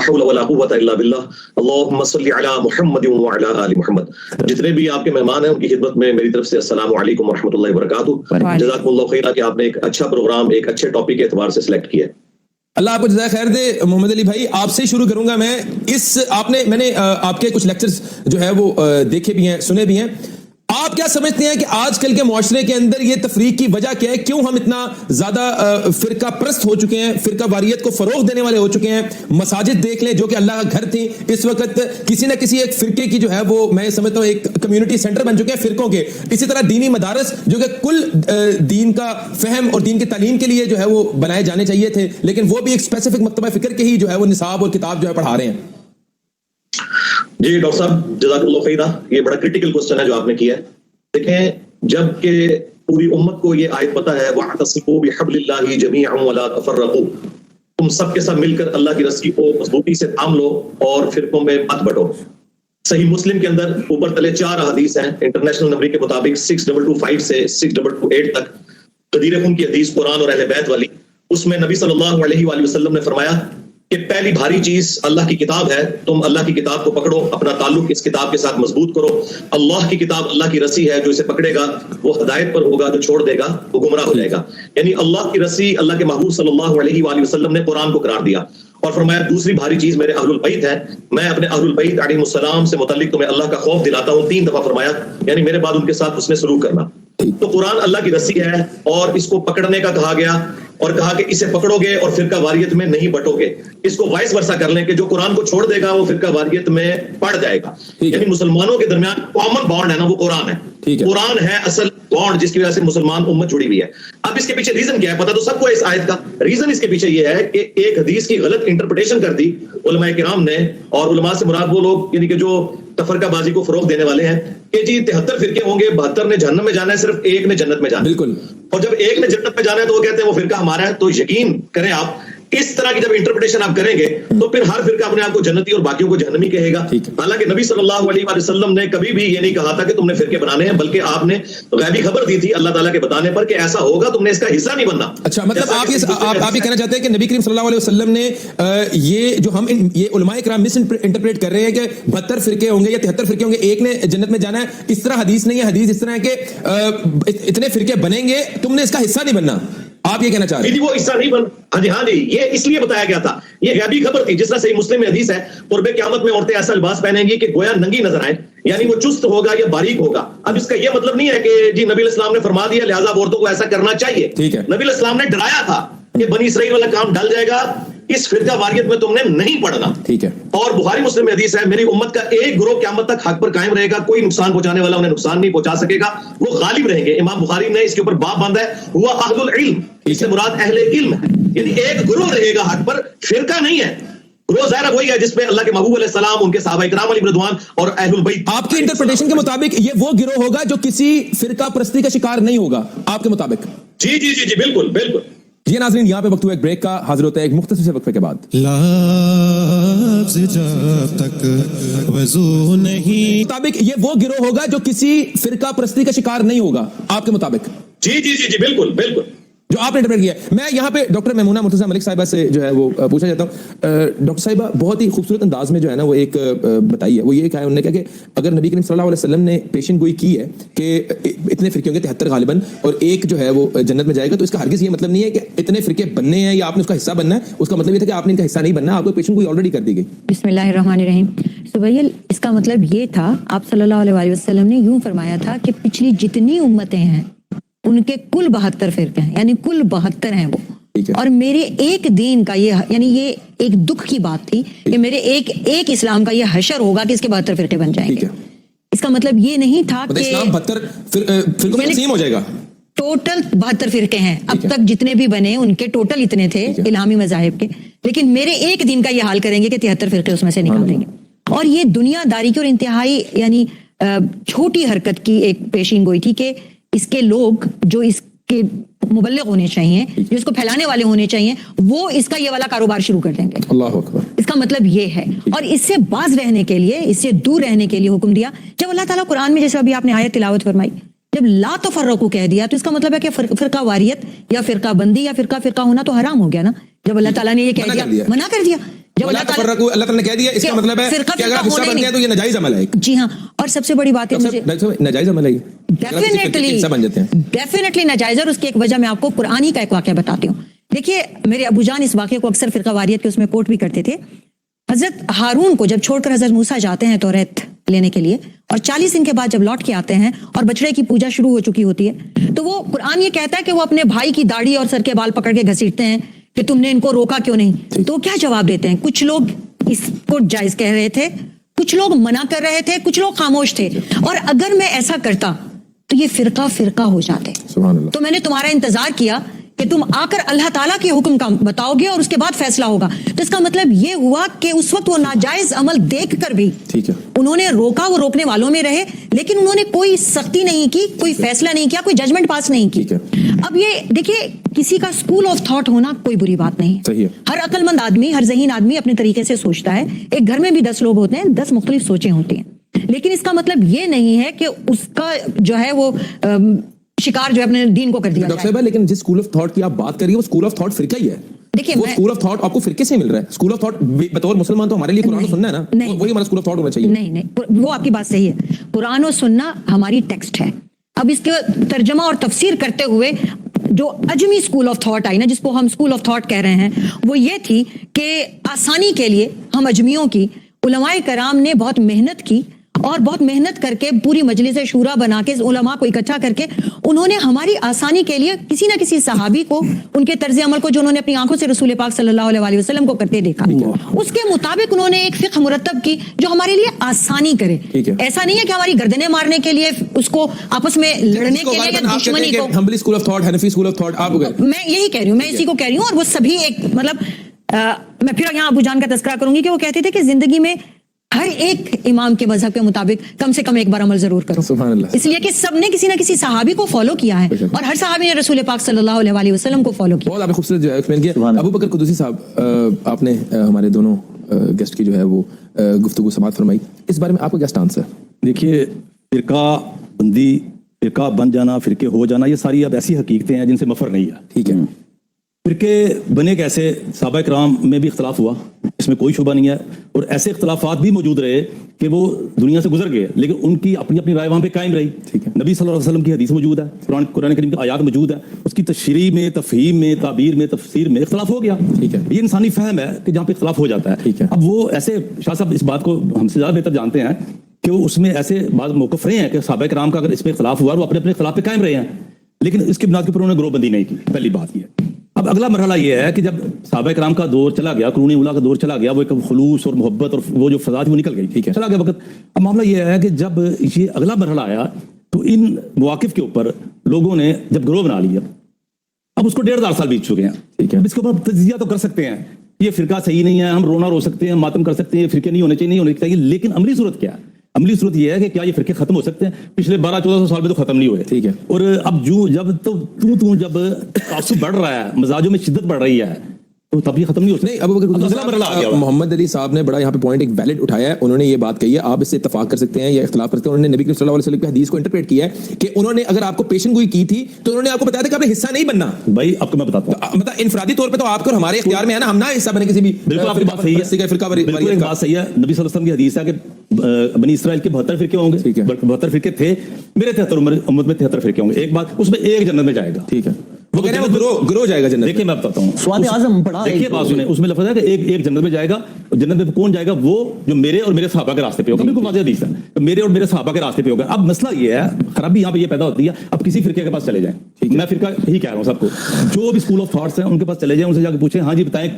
حول ولا قوة الا باللہ اللہم صلی علی محمد وعلی آل محمد. جتنے بھی آپ کے مہمان ہیں ان کی خدمت میں میری طرف سے السلام علیکم ورحمۃ اللہ وبرکاتہ. جزاکم اللہ خیر کہ آپ نے ایک اچھا پروگرام ایک اچھے ٹاپک کے اعتبار سے سلیکٹ کیا. اللہ آپ کو جزائے خیر دے. محمد علی بھائی آپ سے شروع کروں گا میں. میں نے آپ کے کچھ لیکچرز جو ہے وہ دیکھے بھی ہیں سنے بھی ہیں. آپ کیا سمجھتے ہیں کہ آج کل کے معاشرے کے اندر یہ تفریق کی وجہ کیا ہے؟ کیوں ہم اتنا زیادہ فرقہ پرست ہو چکے ہیں, فرقہ واریت کو فروغ دینے والے ہو چکے ہیں؟ مساجد دیکھ لیں جو کہ اللہ کا گھر تھی, اس وقت کسی نہ کسی ایک فرقے کی جو ہے وہ میں سمجھتا ہوں ایک کمیونٹی سینٹر بن چکے ہیں فرقوں کے. اسی طرح دینی مدارس جو کہ کل دین کا فہم اور دین کی تعلیم کے لیے جو ہے وہ بنائے جانے چاہیے تھے, لیکن وہ بھی ایک اسپیسیفک مکتبہ فکر کے ہی جو ہے وہ نصاب اور کتاب جو ہے پڑھا رہے ہیں. جی ڈاکٹر صاحب جزاک اللہ خیر, یہ بڑا کریٹیکل کوسچن ہے جو آپ نے کیا ہے. دیکھیں, جب کہ پوری امت کو یہ آیت پتہ ہے وَاعْتَصِمُوا بِحَبْلِ اللَّهِ جَمِيعًا وَلَا تَفَرَّقُوا, تم سب کے سب مل کر اللہ کی رسی کو مضبوطی سے تھام لو اور فرقوں میں مت بٹو. صحیح مسلم کے اندر اوپر تلے 4 احادیث ہیں انٹرنیشنل نمبر کے مطابق 6225 سے 6228 تک, غدیر خون کی حدیث قرآن اور اہل بیت والی. اس میں نبی صلی اللہ علیہ وآلہ وسلم نے فرمایا کہ پہلی بھاری چیز اللہ کی کتاب ہے, تم اللہ کی کتاب کو پکڑو, اپنا تعلق اس کتاب کے ساتھ مضبوط کرو. اللہ کی کتاب اللہ کی رسی ہے, جو اسے پکڑے گا وہ ہدایت پر ہوگا, جو چھوڑ دے گا وہ گمراہ ہو جائے گا. یعنی اللہ کی رسی, اللہ کے محبوب صلی اللہ علیہ وآلہ وسلم نے قرآن کو قرار دیا اور فرمایا دوسری بھاری چیز میرے اہل البیت ہے, میں اپنے اہل البیت علیہ السلام سے متعلق تمہیں اللہ کا خوف دلاتا ہوں. 3 دفعہ فرمایا, یعنی میرے بعد ان کے ساتھ اس نے سلوک کرنا. تو قرآن اللہ کی رسی ہے اور اس کو پکڑنے کا کہا گیا اور کہا کہ اسے پکڑو گے اور فرقہ واریت میں نہیں بٹو گے. اس کو وائس ورسا کر لیں کہ جو قرآن کو چھوڑ دے گا وہ فرقہ واریت میں پڑ جائے گا. یعنی مسلمانوں کے درمیان کامن بانڈ ہے نا, وہ قرآن ہے. قرآن ہے اصل بانڈ جس کی وجہ سے مسلمان امت جڑی ہوئی ہے. اب اس کے پیچھے ریزن کیا ہے پتا تو سب کو اس آیت کا. ریزن اس کے پیچھے یہ ہے کہ ایک حدیث کی غلط انٹرپریٹیشن کر دی علماء کرام نے, اور علماء سے مراد وہ لوگ یعنی کہ جو تفرقہ بازی کو فروغ دینے والے ہیں کہ جی 73 فرقے ہوں گے, 72 نے جہنم میں جانا ہے, صرف ایک نے جنت میں جانا ہے. بالکل. اور جب ایک نے جنت میں جانا ہے تو وہ کہتے ہیں وہ فرقہ ہمارا ہے. تو یقین کریں آپ اس طرح کی جب انٹرپریٹیشن آپ کریں گے تو پھر ہر فرقہ اپنے آپ کو جنتی اور باقیوں کو جہنمی کہے گا. حالانکہ نبی صلی اللہ علیہ وآلہ وسلم نے کبھی بھی یہ نہیں کہا تھا کہ تم نے فرقے بنانے ہیں, بلکہ آپ نے غیبی خبر دی تھی اللہ تعالیٰ کے بتانے پر کہ ایسا ہوگا, تم نے اس کا حصہ نہیں بننا. اچھا, مطلب آپ یہ کہنا چاہتے ہیں کہ نبی کریم صلی اللہ علیہ وسلم نے یہ جو ہم یہ علماء کرام مس انٹرپریٹ کر رہے ہیں کہ 72 فرقے ہوں گے یا 73 فرقے ہوں گے, ایک نے جنت میں جانا ہے, اس طرح حدیث نہیں ہے. حدیث اس طرح ہے کہ اتنے فرقے بنیں گے, تم نے اس کا حصہ نہیں بننا. آپ یہ کہنا چاہ رہے ہیں وہ حصہ نہیں بن. ہاں جی, یہ اس لیے بتایا گیا تھا, یہ غیبی خبر تھی. جس طرح صحیح مسلم میں حدیث ہے قرب قیامت میں عورتیں ایسا لباس پہنیں گی کہ گویا ننگی نظر آئے, یعنی وہ چست ہوگا یا باریک ہوگا. اب اس کا یہ مطلب نہیں ہے کہ جی نبی الاسلام نے فرما دیا لہٰذا عورتوں کو ایسا کرنا چاہیے. نبی الاسلام نے ڈرایا تھا کہ بنی اسرائیل والا کام ڈل جائے گا, اس فرقہ واریت میں تم نے نہیں پڑھنا. ٹھیک ہے. اور بخاری مسلم میں حدیث ہے میری امت کا ایک گروہ قیامت تک حق پر قائم رہے گا, کوئی نقصان پہنچانے والا انہیں نقصان نہیں پہنچا سکے گا, وہ غالب رہیں گے. امام بخاری نے اس کے اوپر باب باندھا ہے ہوا اہل العلم, اس سے مراد اہل علم ہے. یعنی ایک گروہ رہے گا حق پر, فرقہ نہیں ہے. گروہ ظاہر وہی ہے جس پہ اللہ کے محبوب علیہ السلام, ان کے صحابہ کرام علیہ رضوان اور اہل البیت. آپ کی انٹرپریٹیشن کے مطابق یہ وہ گروہ ہوگا جو کسی فرقہ پرستی کا شکار نہیں ہوگا آپ کے مطابق؟ جی جی جی جی بالکل بالکل. جی ناظرین, یہاں پہ وقت ہوا ایک بریک کا, حاضر ہوتا ہے ایک مختصر سے وقفے کے بعد. لفظ جب تک وضو نہیں مطابق یہ وہ گروہ ہوگا جو کسی فرقہ پرستی کا شکار نہیں ہوگا آپ کے مطابق؟ جی جی جی جی بالکل بالکل. جو آپ نے انٹرپریٹ کیا. میں یہاں پہ ڈاکٹر میمونہ مرتضیٰ ملک صاحبہ سے جو ہے وہ پوچھنا چاہتا ہوں. ڈاکٹر صاحبہ بہت ہی خوبصورت انداز میں جو ہے نا وہ ایک بتائی ہے, وہ یہ کہا ہے انہوں نے کہا کہ اگر نبی کریم صلی اللہ علیہ وسلم نے پیشن گوئی کی ہے کہ اتنے فرقے ہوں گے 73 غالباً اور ایک جو ہے وہ جنت میں جائے گا, تو اس کا ہرگز یہ مطلب نہیں ہے کہ اتنے فرقے بننے ہیں یا آپ نے اس کا حصہ بننا ہے. اس کا مطلب یہ تھا کہ آپ نے ان کا حصہ نہیں بننا, آپ کو پیشن گوئی آلریڈی کر دی گئی. بسم اللہ الرحمن الرحیم. سبیل, اس کا مطلب یہ تھا آپ صلی اللہ علیہ وسلم نے یوں فرمایا تھا کہ پچھلی جتنی امتیں ہیں ان کے کل 72 فرقے ہیں, یعنی کل 72 ہیں وہ. اور میرے ایک دین کا یہ, یعنی یہ ایک دکھ کی بات تھی کہ میرے ایک اسلام کا یہ حشر ہوگا کہ اس کے 72 فرقے بن جائیں گے. اس کا مطلب یہ نہیں تھا کہ اسلام 72 فرقوں میں تقسیم ہو جائے گا. ٹوٹل 72 فرقے ہیں اب تک جتنے بھی بنے ان کے ٹوٹل اتنے تھے الہامی مذاہب کے, لیکن میرے ایک دین کا یہ حال کریں گے کہ 73 فرقے اس میں سے نکال دیں گے. اور یہ دنیا داری کی اور انتہائی یعنی چھوٹی حرکت کی ایک پیشین گوئی تھی کہ اس کے لوگ جو اس کے مبلغ ہونے چاہیے, جو اس کو پھیلانے والے ہونے چاہیے, وہ اس کا یہ والا کاروبار شروع کر دیں گے. اللہ اکبر. اس کا مطلب یہ ہے. اور اس سے باز رہنے کے لیے, اس سے دور رہنے کے لیے حکم دیا. جب اللہ تعالیٰ قرآن میں جیسے ابھی آپ نے آیت تلاوت فرمائی, جب لا تفرقوا کہہ دیا تو اس کا مطلب ہے کہ فرقہ واریت یا فرقہ بندی یا فرقہ ہونا تو حرام ہو گیا نا. جب اللہ تعالیٰ نے یہ کہہ دیا, منع کر دیا जब वला तफर्रकू, अल्लाह ताला ने कह दिया, इसका कि मतलब है फिरका कि अगर आप फिरका हिस्सा होना ही बनते हैं तो ये नाजायज अमल है। जी हाँ, और सबसे बड़ी बात है मुझे नाजायज अमल है ये। डेफिनेटली हिस्सा बन जाते हैं। डेफिनेटली नाजायज, और उसकी एक वजह मैं आपको कुरानी का एक वाकया बताती हूँ। देखिए, मेरे अबूजान इस वाकये को अक्सर फिरका वारियत के उसमें कोट भी करते थे। हजरत हारून को जब छोड़कर हजरत मूसा जाते हैं तौरात लेने के लिए, और 40 दिन के बाद जब लौट के आते हैं और बछड़े की पूजा शुरू हो चुकी होती है, तो वो कुरान ये कहता है कि वो अपने भाई की दाढ़ी और सर के बाल पकड़ के घसीटते हैं कि तुमने इनको रोका क्यों नहीं। तो क्या जवाब देते हैं? कुछ लोग इसको जायज कह रहे थे, कुछ लोग मना कर रहे थे, कुछ लोग खामोश थे, और अगर मैं ऐसा करता तो ये फिरका फिरका हो जाते। सुभान अल्लाह। तो मैंने तुम्हारा इंतजार किया कि तुम आकर अल्लाह ताला के हुक्म का बताओगे और उसके बाद फैसला होगा। तो इसका मतलब ये हुआ कि उस वक्त वो नाजायज अमल देख कर भी ठीक है, उन्होंने रोका, वो रोकने वालों में रहे, लेकिन उन्होंने कोई सख्ती नहीं की, कोई फैसला नहीं किया, कोई जजमेंट पास नहीं की। ठीक है। अब ये देखिए, किसी का स्कूल ऑफ थॉट होना कोई बुरी बात नहीं सही है। हर अक्लमंद आदमी, हर ज़हीन आदमी अपने तरीके से सोचता है। एक घर में भी 10 लोग होते हैं, 10 मुख्तलिफ सोचें होती हैं, लेकिन इसका मतलब ये नहीं है कि उसका जो है वो शिकार जो है अपने दीन को कर दिया डॉक्टर जाए। साहब, लेकिन जिस स्कूल ऑफ थॉट की आप बात कर रही है वो स्कूल ऑफ थॉट फिरका ही है। देखिए, वो मैं- स्कूल ऑफ थॉट आपको फिरके से मिल रहा है। स्कूल ऑफ थॉट बतौर मुसलमान तो हमारे लिए कुरान और सुन्ना है ना, नहीं। वही हमारा स्कूल ऑफ थॉट होना चाहिए। नहीं नहीं, वो आपकी बात सही है, कुरान और सुन्ना हमारी टेक्स्ट है। अब इसके तर्जमा और तफसीर करते हुए जो Azmi school of thought I ना, जिसको हम स्कूल ऑफ थॉट कह रहे हैं, वो ये थी कि आसानी के लिए हम अजमियों की उलमाए कराम ने बहुत मेहनत की, और बहुत मेहनत करके पूरी मजलिस शूरा बना के उलमा को इकट्ठा करके उन्होंने हमारी आसानी के लिए किसी ना किसी सहाबी को, उनके तर्ज अमल को जो उन्होंने अपनी आंखों से रसूल पाक सल्लल्लाहु अलैहि वसल्लम को करते देखा, उसके मुताबिक उन्होंने एक फिक्र मुरतब की जो हमारे लिए आसानी करे। ठीक है। ऐसा नहीं है कि हमारी गर्दनें मारने के लिए, उसको आपस में लड़ने के लिए या दुश्मनी को। Hanbali school of thought, Hanafi school of thought, आप मैं यही कह रही हूँ, मैं इसी को कह रही हूँ, और वो सभी एक मतलब मैं फिर यहाँ अबू जान का तस्करा करूंगी कि वो कहते थे कि जिंदगी में हर एक इमाम के मजहब के मुताबिक कम से कम एक बार अमल जरूर करो। सुभान अल्लाह। इसलिए कि सबने किसी ना किसी सहाबी को फॉलो किया है, और हर सहाबी ने रसूल पाक सल्लल्लाहु अलैहि वसल्लम को फॉलो किया। बहुत आपने खूबसूरत जो है एक्सप्लेन किया। अबू बकर कुदूसी साहब, आपने हमारे दोनों गेस्ट की जो है वो गुफ्तगू समाअत फरमाई, इस बारे में आपका क्या स्टांस है? देखिए, फिरका बंदी, फिरका बन जाना, फिरके हो जाना, ये सारी अब ऐसी हकीकतें हैं जिनसे मफर नहीं है। ठीक है। फिरके बने कैसे, सहाबा किराम में भी इख्तलाफ हुआ, इसमें कोई शुबा नहीं है, और ऐसे इख्तलाफात भी मौजूद रहे कि वो दुनिया से गुजर गए, लेकिन उनकी अपनी अपनी राय वहां पे कायम रही। ठीक है। नबी सल्लल्लाहु अलैहि वसल्लम की हदीस मौजूद है, कुरान करीम की आयात मौजूद है, उसकी तशरीह में, तफहीम में, ताबीर में, तफसीर में इख्तलाफ हो गया। ठीक है। ये इंसानी फहम है कि जहाँ पे इख्तलाफ हो जाता है। ठीक है। अब वो ऐसे, शाह साहब इस बात को हमसे ज्यादा बेहतर जानते हैं कि वो उसमें ऐसे बाद मौक़िफ़ रहे हैं कि सहाबा किराम का अगर इसमें इख्तलाफ हुआ, वो अपने अपने इख्तलाफ पे कायम रहे हैं, लेकिन इसकी बुनियाद के ऊपर उन्होंने ग्रोहबंदी नहीं की। पहली बात ये। अब अगला मरहला ये है कि जब सहाबा किराम का दौर चला गया, कुरूनी उला का दौर चला गया, वो एक खुलूस और मोहब्बत और वो जो फज़ा थी वो निकल गई। ठीक है। चला गया वक्त। अब मामला ये है कि जब ये अगला मरहला आया तो इन मवाक़िफ़ के ऊपर लोगों ने जब ग्रोह बना लिया, अब उसको 1.5 साल बीत चुके हैं। ठीक है। अब इसके ऊपर तजिया तो कर सकते हैं, ये फिरका सही नहीं है, हम रोना रो सकते हैं, मातम कर सकते हैं, फिरके नहीं होने चाहिए, नहीं होने चाहिए, लेकिन अमली सूरत क्या है? अमली सूरत यह है कि क्या ये फिरके खत्म हो सकते हैं? पिछले 1200-1400 साल में तो खत्म नहीं हुए। ठीक है। और अब जब जब तासुब बढ़ रहा है, मजाजों में शिद्दत बढ़ रही है, तो तब ये खत्म नहीं हो सकता। नहीं, अबू बकर कुदूसी अगला मरहला आ गया साहब, हुआ। मोहम्मद अली साहब ने बड़ा यहाँ पे पॉइंट एक वैलिड उठाया है। उन्होंने ये बात कही है, आप इससे इत्तफाक कर सकते हैं या इख्तलाफ करते हैं। उन्होंने नबी करीम सल्लल्लाहु अलैहि वसल्लम की हदीस को इंटरप्रेट किया है कि उन्होंने अगर आपको पेशन गोई की थी तो उन्होंने आपको बताया था कि आपने हिस्सा नहीं बनना। भाई आपको मैं बताता हूँ, मतलब इनफरादी तौर पे तो आपको और हमारे इख्तियार में है ना, हम ना हिस्सा बने किसी भी। बिल्कुल आपकी बात सही है, फिरका बिल्कुल एक बात सही है। नबी सल्लल्लाहु अलैहि वसल्लम की हदीस है कि बनी इसराइल के 72 फिरके होंगे। ठीक है। 72 फिरके थे, मेरे 73 उम्मत में 73 फिरके होंगे। एक बात, उसमें एक जन्नत में जाएगा। ठीक है। वो कह रहे हैं वो ग्रो जाएगा जन्नत में। देखिए मैं बताता हूँ, स्वाद आज़म पढ़ा है। देखिए बात सुने, उसमें लफ्ज़ है कि एक जन्नत में जाएगा। जन्नत में कौन जाएगा? वो जो मेरे और मेरे सहाबा के रास्ते पे होगा। बिल्कुल वाज़ेह हदीस है, तो मेरे और मेरे सहाबा के रास्ते पे होगा। अब मसला ये है, खराबी यहाँ पे ये पैदा होती है, अब किसी फिरके के पास चले जाएं, मैं फिरका ही कह रहा हूँ सबको, जो भी स्कूल ऑफ थॉट्स हैं उनके पास चले जाएं, उनसे जाकर पूछें, हाँ जी बताएं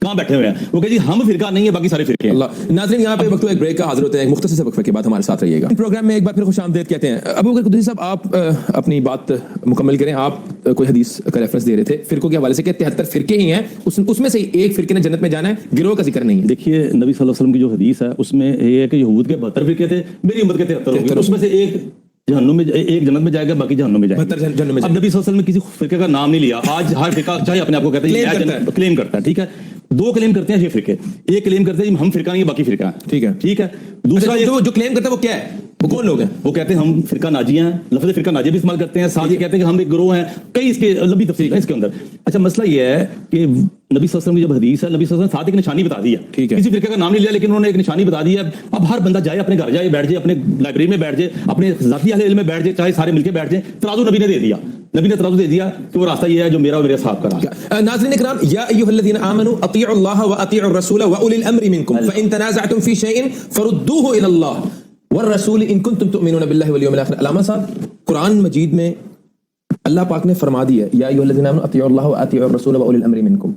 कहाँ बैठे हुए हैं? वो कहे जी हम फिरका नहीं है, बाकी सारे फिरके हैं। अल्लाह। नाज़रीन, यहाँ पे वक्त एक ब्रेक का हाजिर होते हैं, एक मुख्तसर से वक्फे के बाद हमारे साथ रहिएगा। प्रोग्राम में एक बार फिर खुशामदीद कहते हैं। अबू बकर कुदूसी साहब, आप अपनी बात मुकम्मल करें। आप कोई हदीस का रेफरेंस दे रहे थे फिरकों के हवाले से कि 73 फिरके ही हैं, उसमें से एक फिरके ने जन्नत में जाना है, गिरोह का जिक्र नहीं है। देखिए नबी सल्लल्लाहु अलैहि वसल्लम की जो हदीस है उसमें ये है कि यहूद के 72 फिरके थे, मेरी उम्मत के 73 होंगे, उसमें से एक जहन्नुम में, एक जन्नत में जाएगा, बाकी जहन्नुम में जाएगा। 72 जन्नत में अब नबी सल्लल्लाहु अलैहि वसल्लम ने किसी फिरके का नाम नहीं लिया। आज हर फिरका चाहे अपने आप को कहता है क्लेम करता है, ठीक है। दो क्लेम करते हैं ये फिरके, एक क्लेम करते हैं हम फिरका नहीं बाकी फिरका है, ठीक है। ठीक है। दूसरा ये जो क्लेम करता है वो क्या है, वो कौन लोग हैं? वो कहते हैं हम फिरका नाजिया हैं, लफ्ज़ फिरका नाजिया भी इस्तेमाल करते हैं, साथ ये कहते हैं कि हम एक गिरोह हैं, कई इसके लंबी तफसील है इसके अंदर। अच्छा मसला ये है कि नबी सल्लल्लाहु अलैहि वसल्लम की जब हदीस है, नबी सल्लल्लाहु अलैहि वसल्लम साथ एक निशानी बता दी है, ठीक है। किसी फिरके का नाम नहीं लिया लेकिन उन्होंने एक निशानी बता दी है। अब हर बंदा जाए अपने घर जाए, बैठ जाए, अपने लाइब्रेरी में बैठ जाए, अपने ज़ाती अहले इल्म में बैठ जाए, चाहे सारे मिलकर बैठ जाए, तराजू नबी ने दे दिया, नबी ने तराजू दे दिया कि वो रास्ता ये है जो मेरा और मेरे साहब का रास्ता। नाज़रीन इकराम, या अय्युहल्लज़ीना आमनू अतीउल्लाह व अतीउर रसूल व उलिल अम्रि मिनकुम फ़इन तनाज़अतुम फ़ी शैइन फ़रुद्दूहु इलल्लाह वर्रसूल इन कुंतुम तु'मिनूना बिल्लाहि वल यौमिल आखिर। अल्लामा साहब, कुरान मजीद में अल्लाह पाक ने फरमा दिया या अय्युहल्लज़ीना आमनू अतीउल्लाह व अतीउर रसूल व उलिल अम्रि मिनकुम।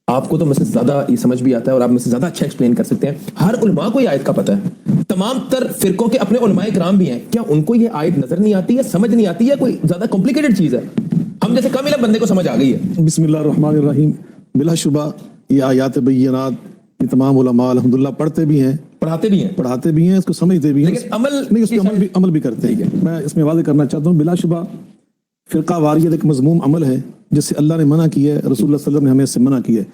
आपको तो मुझसे ज्यादा ये समझ भी आता है और आप मुझसे ज्यादा अच्छा एक्सप्लेन कर सकते हैं। हर उलमा को ये आयत का पता है, तमाम तर फिरकों के अपने उलमाए किराम भी हैं, क्या उनको ये आयत नजर नहीं आती है, समझ नहीं आती है, कोई ज्यादा कॉम्प्लिकेटेड चीज है? हम जैसे कम इल्म बंदे को समझ आ गई है। बिस्मिल्लाहिर्रहमानिर्रहीम। बिलाशुबा ये आयात बैयिनात ये तमाम उलमा अल्हम्दुलिल्लाह पढ़ते भी हैं, पढ़ाते भी हैं, इसको समझते भी हैं, लेकिन अमल नहीं उसको अमल भी करते हैं। मैं इसमें वादे करना चाहता हूँ, बिलाशुबा फिरका वारियत एक मज़मूम अमल है जिससे अल्लाह ने मना किया है, रसूलुल्लाह सल्लल्लाहु अलैहि वसल्लम ने हमें इससे मना किया है।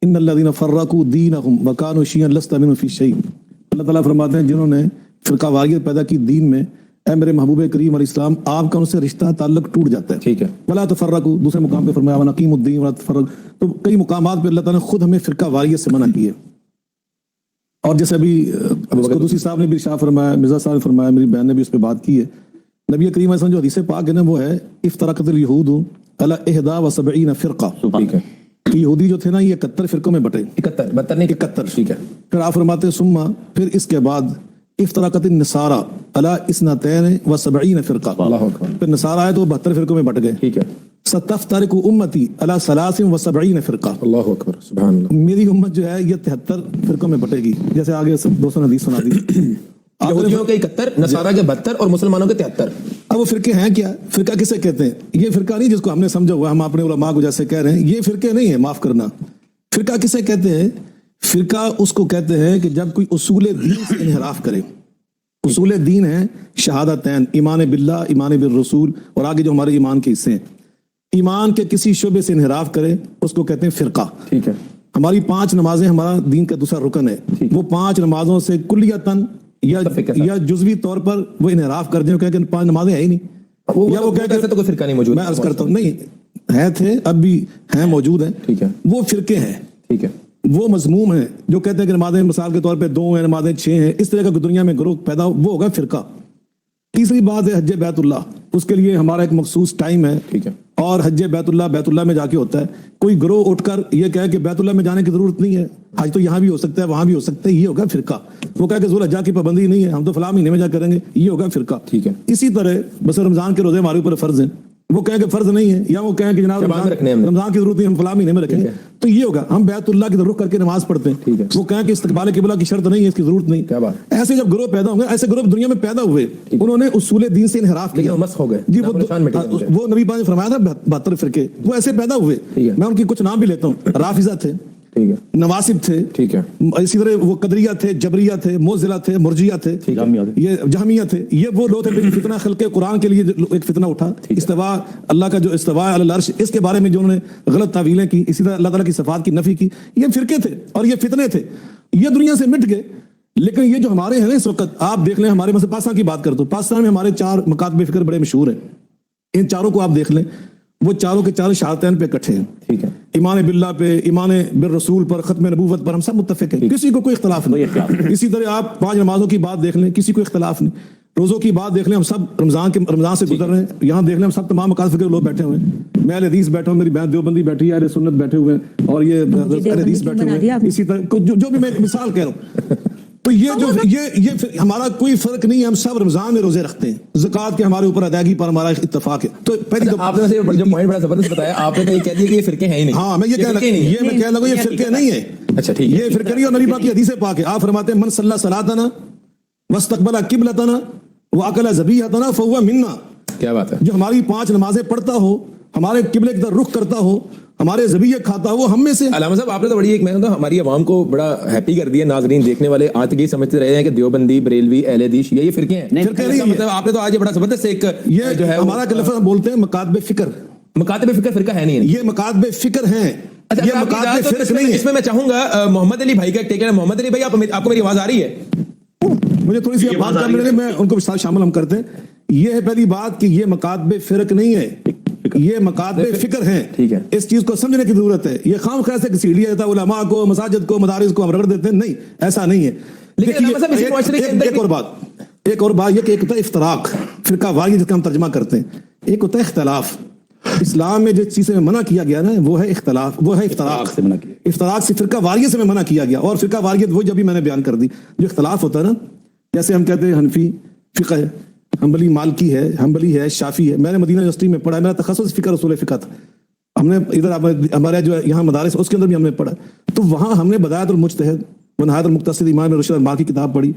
इन्नल्लज़ीना फ़र्रक़ू दीनहुम व कानू शिय्अन लस्ता मिनहुम फ़ी शै। अल्लाह ताला फरमाते हैं जिन्होंने फिरका वारियत पैदा की दीन में, ऐ मेरे महबूब करीम अलैहिस्सलाम आपका उनसे रिश्ता ताल्लुक टूट जाता है, ठीक है। वला तफ़र्रक़ू, दूसरे मुकाम पे फरमाया व अक़ीमुद्दीन वला तफ़र्रक़ू। तो कई मुकामात पे अल्लाह ताला ने खुद हमें फिरका वारियत से मना किया। और जैसे अभी कुदूसी साहब ने भी इरशाद फरमाया, मिर्जा साहब ने फरमाया, मेरी बहन ने भी उस पर बात की है, नबी करीम जो हदीस पाक है ना वो है इफ्तरक़तिल यहूदु अला 71 फ़िरक़ा, ठीक है। कि यहूदी जो थे ना ये 71 फिरकों में बटे, 71, ठीक है। फिर आप फरमाते हैं सुम्मा, फिर इसके बाद इफ्तरक़तिन निसारा अला 72 फ़िरक़ा, फिर निसारा है तो 72 फिरकों में बट गए, ठीक है। सतफ्तरिकु उम्मती अला 73 फ़िरक़ा, अल्लाहु अकबर, सुभान अल्लाह। मेरी उम्मत जो है ये 73 फिरकों में बटेगी, जैसे आगे 200 हदीस सुना दी। यहूदियों के 71, नसारा के 72 और मुसलमानों के 73। अब वो फिरके हैं क्या? फिरका किसे कहते हैं? ये फिरका नहीं जिसको हमने समझा हुआ, हम अपने उलमा को जैसे कह रहे हैं, ये फिरके नहीं है, माफ करना। फिरका किसे कहते हैं? फिरका उसको कहते हैं कि जब कोई उसूल दीन से इन्हिराफ करे। उसूल दीन है शहादतैन, ईमान बिल्लाह, ईमान बिर रसूल, और आगे जो हमारे ईमान के हिस्से हैं, ईमान के किसी शुबे से इन्हिराफ करे उसको कहते हैं फिरका, ठीक है। हमारी 5 नमाजें हमारा दीन का दूसरा रुकन है, वो 5 नमाजों से कुल्लियतन या जुज़वी तौर पर वो इन्हिराफ कर दें, कह के 5 नमाजें है ही नहीं, या वो कहते तो कोई फिरका नहीं मौजूद। मैं अर्ज करता हूँ नहीं है, थे अब भी हैं, मौजूद हैं, ठीक है। वो फिरके हैं, ठीक है। वो मजमूम है जो कहते हैं कि नमाजें मिसाल के तौर पे 2 हैं, नमाजें 6 हैं, इस तरह का दुनिया में ग्रोह पैदा, वो होगा फिरका। तीसरी बात है हज्ज बैतुल्लाह, उसके लिए हमारा एक मखसूस टाइम है, ठीक है। और हज्ज बैतुल्लाह में जाके होता है। कोई ग्रोह उठकर ये कहे कि बैतुल्लाह में जाने की जरूरत नहीं है, हज तो यहाँ भी हो सकता है, वहां भी हो सकता है, ये होगा फिरका। वो कहे कि ज़ुल्हिज्जा की पाबंदी नहीं है, हम तो फलां महीने में जा करेंगे, ये होगा फिरका, ठीक है। इसी तरह बस रमजान के रोजे हमारे ऊपर फर्ज हैं, वो कहें कि फर्ज नहीं है, या वो कहें कि जनाब रमजान की जरूरत नहीं, हम फलां महीने में रखेंगे, तो ये होगा। हम बैतुल्लाह की तरफ रुख करके नमाज पढ़ते हैं, ठीक है। वो कहें कि इस्तकबाल क़िबला की शर्त नहीं है, इसकी जरूरत नहीं, क्या बात। ऐसे जब ग्रोह पैदा होंगे, ऐसे ग्रोह दुनिया में पैदा हुए, उन्होंने उसूल दीन से इन्हिराफ किया, मस्त हो गए जी। वो नबी पाक ने फरमाया था 72 फिरके, वो ऐसे पैदा हुए। मैं उनकी कुछ नाम भी लेता हूँ, राफिज़ा थे, ठीक है, नवासिब थे, ठीक है। इसी तरह वो कदरिया थे, जबरिया थे, मोज़िला थे, मुर्जिया थे, ये जहमिया थे। ये वो लोग थे फितना खल्क़े कुरान के लिए एक फितना उठा, इस्तिवा, अल्लाह का जो इस्तिवा अल अर्श, इसके बारे में जो उन्होंने गलत तावीलें की, इसी तरह अल्लाह ताला की सिफ़ात की नफी की, ये फिरके थे और ये फितने थे, ये दुनिया से मिट गए। लेकिन ये जो हमारे हैं इस वक्त, आप देख लें, हमारे मतलब पाकिस्तान की बात कर दो, पाकिस्तान में हमारे 4 मकातबे फिक्र बड़े मशहूर हैं, इन चारों को आप देख लें, वो चारों के 4 शहादतैन पे इकट्ठे हैं, ठीक है। ईमान बिल्लाह पे, ईमान बिर रसूल पर, खत्म नबूवत पर हम सब मुत्तफिक हैं, किसी को कोई इख्तलाफ नहीं। इसी तरह आप 5 नमाजों की बात देख लें, किसी को इख्तलाफ नहीं। रोजों की बात देख लें, हम सब रमजान से गुजर रहे हैं, यहाँ देख लें हम सब तमाम मकासद के लोग बैठे हुए हैं। मैं अहले हदीस बैठा हूँ, मेरी बहन देवबंदी बैठी है, अहले सुन्नत बैठे हुए हैं, और ये अहले हदीस बैठे हुए हैं। इसी तरह जो भी मैं मिसाल कह रहा हूँ, तो ये जो ये हमारा कोई फर्क नहीं है, हम सब रमजान में रोजे रखते हैं, ज़कात के हमारे ऊपर अदायगी पर हमारा इत्तेफाक है। तो पहले आपने जो पॉइंट बड़ा जबरदस्त बताया, आपने तो ये कह दिया कि ये फिरके हैं ही नहीं। हाँ, मैं ये कह लगा ये फिरके नहीं है। अच्छा, ठीक है, ये फिरके नहीं। और नबी पाक की हदीस पाक है, आप फरमाते हैं मन सल्ला सलातना वस्तकबला किबलतना व अकला ज़बीहतना फहुवा मिन्ना। क्या बात है। जो हमारी 5 नमाजें पढ़ता हो, हमारे किबले की तरफ रुख करता हो, हमारे ज़बीह खाता हो, वो हम में से। अल्लामा साहब, आपने तो बड़ी एक, मैं कहता हूं हमारी आवाम को बड़ा हैप्पी कर दिया। नाजरीन देखने वाले आज तक ये समझते रहे हैं कि देवबंदी, बरेलवी, अहले हदीस ये फिरके हैं। फिरके नहीं, मतलब आपने तो आज बड़ा जबरदस्त एक ये जो है हमारा लफ्ज़ हम बोलते हैं मकातबे फिक्र। मकातबे फिक्र फिरका है नहीं। ये मकातबे फिक्र हैं, अच्छा, ये अगर आपकी मकाद में इजाज़त हो तो फिर्क नहीं है। इसमें मैं चाहूंगा मोहम्मद अली भाई का टेक है। मोहम्मद अली भाई आपको मेरी आवाज आ रही है? मुझे थोड़ी सी ये बात बात आ रही करने है। दें, मैं उनको विस्तार शामिल हम करते हैं। ये है पहली बात कि ये मकाद में फिर्क नहीं है, ये मकाद में फिक्र है। ठीक है। इस चीज को समझने की जरूरत है। ये खाम खा से किसी लिया जाता है उलमा को, मसाजिद को, मदारिस को हम रगड़ देते हैं, नहीं, ऐसा नहीं है। लेकिन देखिए, अल्लामा साहब, इसी मुआशरे के अंदर एक और बात ये कि एक होता है इफ्तराक, फिरका वारी जिसका हम तर्जमा करते हैं, एक होता है इख्तलाफ। इस्लाम में जिस चीज से मना किया गया ना वो है इख्तलाफ, वो है इफ्तराक से मना किया। इफ्तराक से फिरका वारियत से मना किया गया। और फिरका वारियत वो जब भी मैंने बयान कर दी, जो इख्तलाफ होता है ना, जैसे हम कहते हैं हनफी फिक़ह है, हम्बली मालकी है, हम्बली है, शाफी है। मैंने मदीना यूनिवर्सिटी में पढ़ा, मेरा तखस्सुस फिक़ह रसूल फिक़ह था। हमने इधर हमारे जो यहाँ मदारिस उसके अंदर भी हमने पढ़ा, तो वहाँ हमने बदायतुल मुज्तहिद व निहायतुल मुक़्तसिद इमाम रुशद अल-माल की किताब पढ़ी,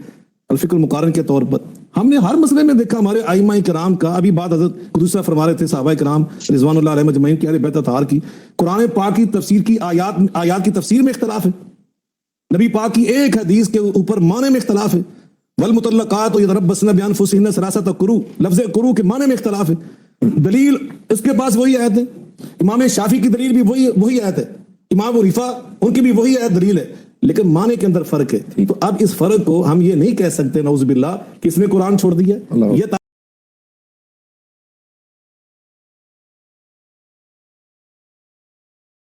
अल-फ़िक़्हुल मुक़ारन के तौर पर। हमने हर मसले में देखा हमारे आइम्मा किराम का, अभी बात हज़रत कुदूस फरमा रहे थे सहाबा किराम रिज़वानुल्लाह अलैहिम अजमईन की अहले बैत अतहार की, कुरान पाक की तफसीर की आयात की तफसीर में इख्तलाफ है, नबी पाक की एक हदीस के ऊपर माने में इख्तलाफ है। वल मुतल्लक़ात यतरब्बस्न बिअनफुसिहिन्न सलासत कुरू, लफ्ज़ कुरू के माने में इख्तलाफ है। दलील इसके पास वही आयत है, इमाम शाफी की दलील भी वही आयत है, इमाम रिफा उनकी भी वही आयत दलील है, लेकिन माने के अंदर फर्क है। तो अब इस फर्क को हम ये नहीं कह सकते नऊज़ुबिल्लाह कि इसने कुरान छोड़ दिया, ये